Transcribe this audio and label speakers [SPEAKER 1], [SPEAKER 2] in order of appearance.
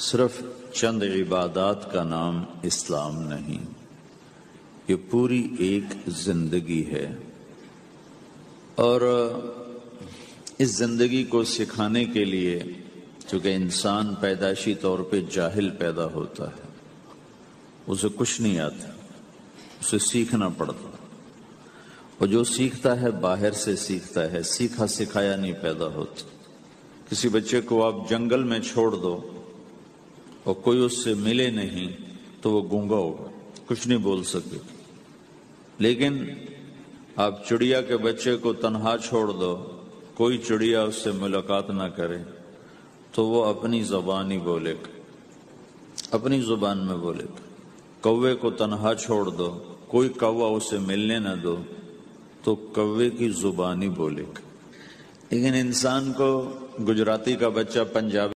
[SPEAKER 1] صرف چند عبادات کا نام اسلام نہیں، یہ پوری ایک زندگی ہے، اور اس زندگی کو سکھانے کے لیے چونکہ انسان پیدائشی طور پہ جاہل پیدا ہوتا ہے، اسے کچھ نہیں آتا، اسے سیکھنا پڑتا، اور جو سیکھتا ہے باہر سے سیکھتا ہے، سیکھا سکھایا نہیں پیدا ہوتا۔ کسی بچے کو آپ جنگل میں چھوڑ دو اور کوئی اس سے ملے نہیں تو وہ گونگا ہوگا، کچھ نہیں بول سکے، لیکن آپ چڑیا کے بچے کو تنہا چھوڑ دو، کوئی چڑیا اس سے ملاقات نہ کرے تو وہ اپنی زبان ہی بولے گا، اپنی زبان میں بولے گا۔ کوے کو تنہا چھوڑ دو، کوئی کوا اسے ملنے نہ دو تو کوے کی زبان ہی بولے گا۔ لیکن انسان کو گجراتی کا بچہ پنجابی